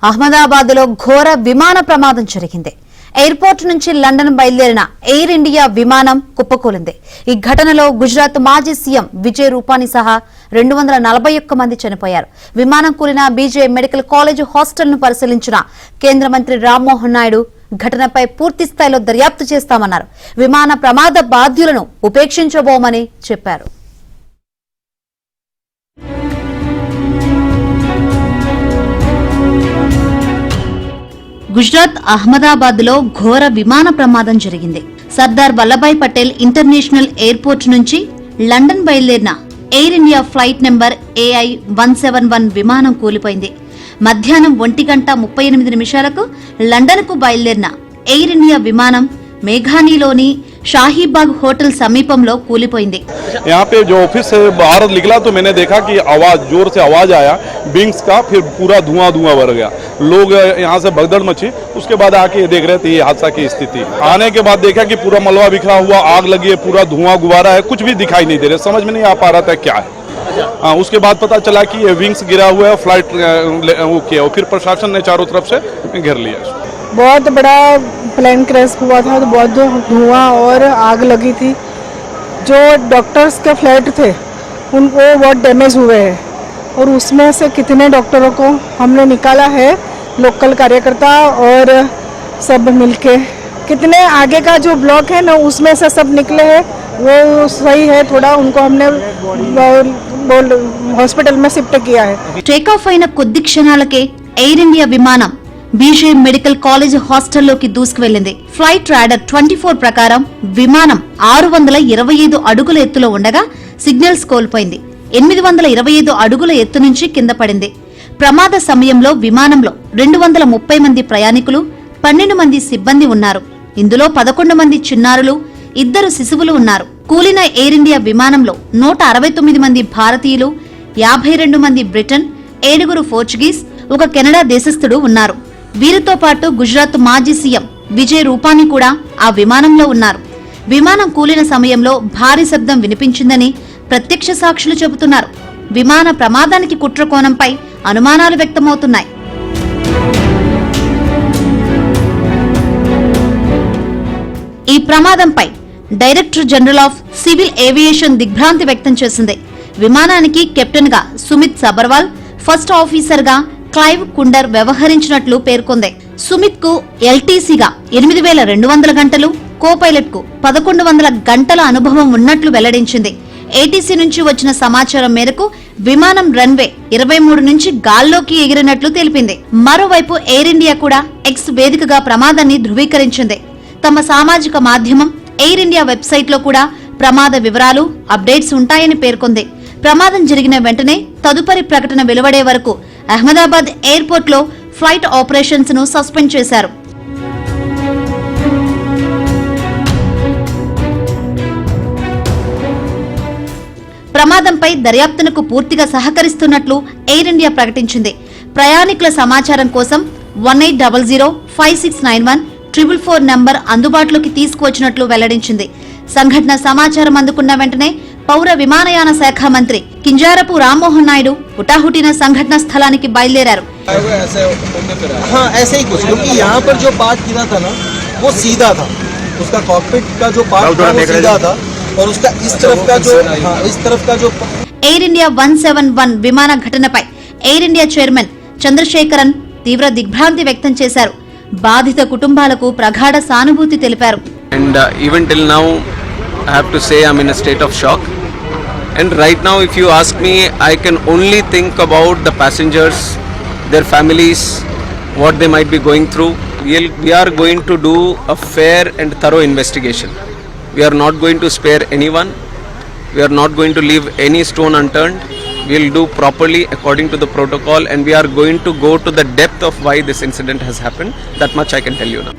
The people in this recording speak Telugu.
అహ్మదాబాద్లో ఘోర విమాన ప్రమాదం జరిగింది. ఎయిర్పోర్ట్ నుంచి లండన్ బయలుదేరిన ఎయిర్ ఇండియా విమానం కుప్పకూలింది. ఈ ఘటనలో గుజరాత్ మాజీ సీఎం విజయ్ రూపానీ సహా 241 మంది చనిపోయారు. విమానం కూలిన బీజే మెడికల్ కాలేజ్ హాస్టల్ను పరిశీలించిన కేంద్ర మంత్రి రామ్మోహన్ నాయుడు ఘటనపై పూర్తి స్థాయిలో దర్యాప్తు చేస్తామన్నారు. విమాన ప్రమాద బాధ్యులను ఉపేక్షించబోమని చెప్పారు. గుజరాత్ అహ్మదాబాద్ లో ఘోర విమాన ప్రమాదం జరిగింది. సర్దార్ వల్లభాయ్ పటేల్ ఇంటర్నేషనల్ ఎయిర్పోర్ట్ నుంచి లండన్ బయలుదేరిన air India flight number AI 171 విమానం కూలిపోయింది. మధ్యాహ్నం 1:38 లండన్ కు బయలుదేరిన ఎయిర్ ఇండియా విమానం మేఘానీలోని शाहीबाग होटल समीपंलो कूलिपोయింది. यहाँ पे जो ऑफिस से बाहर निकला तो मैंने देखा कि आवाज जोर से आवाज आया विंग्स का, फिर पूरा धुआं भर गया. लोग यहाँ से भगदड़ मची. उसके बाद आके देख रहे थे ये हादसा की स्थिति. आने के बाद देखा कि पूरा मलबा बिखरा हुआ, आग लगी है, पूरा धुआं गुब्बारा है, कुछ भी दिखाई नहीं दे रहे, समझ में नहीं आ पा रहा था क्या है. हाँ, उसके बाद पता चला कि ये विंग्स गिरा हुआ है, फ्लाइट वो किया, फिर प्रशासन ने चारों तरफ से घेर लिया. बहुत बड़ा प्लेन क्रैश हुआ था तो बहुत धुआं और आग लगी थी. जो डॉक्टर्स के फ्लैट थे उनको बहुत डैमेज हुए हैं और उसमें से कितने डॉक्टरों को हमने निकाला है, लोकल कार्यकर्ता और सब मिलके. कितने आगे का जो ब्लॉक है ना उसमें से सब निकले हैं, वो सही है. थोड़ा उनको हमने हॉस्पिटल में शिफ्ट किया है. टेक ऑफ అయిన కొద్ది క్షణాలకే ఎయిర్ ఇండియా విమానం బీజే మెడికల్ కాలేజ్ హాస్టల్లోకి దూసుకువెళ్లింది. ఫ్లైట్ రాడర్ 24 ప్రకారం విమానం 625 అడుగుల ఎత్తులో ఉండగా సిగ్నల్స్ కోల్పోయింది. 825 అడుగుల ఎత్తు నుంచి కింద పడింది. ప్రమాద సమయంలో విమానంలో 230 మంది ప్రయాణికులు, 12 మంది సిబ్బంది ఉన్నారు. ఇందులో 11 మంది చిన్నారులు, 2 శిశువులు ఉన్నారు. కూలిన ఎయిర్ ఇండియా విమానంలో 169 మంది భారతీయులు, 52 మంది బ్రిటన్, 7 పోర్చుగీస్, 1 కెనడా దేశస్థుడు ఉన్నారు. వీరితో పాటు గుజరాత్ మాజీ సీఎం విజయ్ రూపానీ కూడా ఆ విమానంలో ఉన్నారు. విమానం కూలిన సమయంలో భారీ శబ్దం వినిపించిందని ప్రత్యక్ష సాక్షులు చెబుతున్నారు. విమాన ప్రమాదానికి కుట్ర కోణంపై అనుమానాలు వ్యక్తమవుతున్నాయి. ఈ ప్రమాదంపై director general of civil aviation దిగ్భ్రాంతి వ్యక్తం చేసింది. విమానానికి కెప్టెన్ గా సుమిత్ సబర్వాల్, ఫస్ట్ ఆఫీసర్ గా క్లైవ్ కుండర్ వ్యవహరించినట్లు పేర్కొంది. సుమిత్ కు ఎల్టీసీగా 8200 గంటలు, కో పైలట్ కు 1100 గంటల అనుభవం ఉన్నట్లు వెల్లడించింది. ఏటీసీ నుంచి వచ్చిన సమాచారం మేరకు విమానం రన్వే 23 నుంచి గాల్లోకి ఎగిరినట్లు తెలిపింది. మరోవైపు ఎయిర్ ఇండియా కూడా ఎక్స్ వేదికగా ప్రమాదాన్ని ధృవీకరించింది. తమ సామాజిక మాధ్యమం ఎయిర్ ఇండియా వెబ్సైట్ లో కూడా ప్రమాద వివరాలు, అప్డేట్స్ ఉంటాయని పేర్కొంది. ప్రమాదం జరిగిన వెంటనే తదుపరి ప్రకటన వెలువడే వరకు అహ్మదాబాద్ ఎయిర్పోర్ట్ లో ఫ్లైట్ ఆపరేషన్స్ ను సస్పెండ్ చేశారు. ప్రమాదంపై దర్యాప్తునకు పూర్తిగా సహకరిస్తున్నట్లు ఎయిర్ ఇండియా ప్రకటించింది. ప్రయాణికుల సమాచారం కోసం 18005691 444 నంబర్ అందుబాటులోకి తీసుకువచ్చినట్లు వెల్లడించింది. సంఘటన సమాచారం అందుకున్న వెంటనే పౌర విమానయాన శాఖ మంత్రి కింజారపు రామ్మోహన్ నాయుడు హుటాహుటిన సంఘటన స్థలానికి బయలుదేరారు. हाँ ऐसे ही कुछ, क्योंकि यहाँ पर जो पार्ट गिरा था ना वो सीधा था, उसका कॉकपिट का जो पार्ट था वो सीधा था और उसका इस तरफ का जो ఎయిర్ ఇండియా 171 విమాన ఘటనపై ఎయిర్ ఇండియా చైర్మన్ చంద్రశేఖరన్ తీవ్ర దిగ్భ్రాంతి వ్యక్తం చేశారు. బాధిత కుటుంబాలకు ప్రగాఢ సానుభూతి తెలిపారు. And even till now I have to say I'm in a state of shock. And right now if you ask me, I can only think about the passengers, their families, what they might be going through. We are going to do a fair and thorough investigation. We are not going to spare anyone. We are not going to leave any stone unturned. We will do properly according to the protocol, and we are going to go to the depth of why this incident has happened. That much I can tell you now.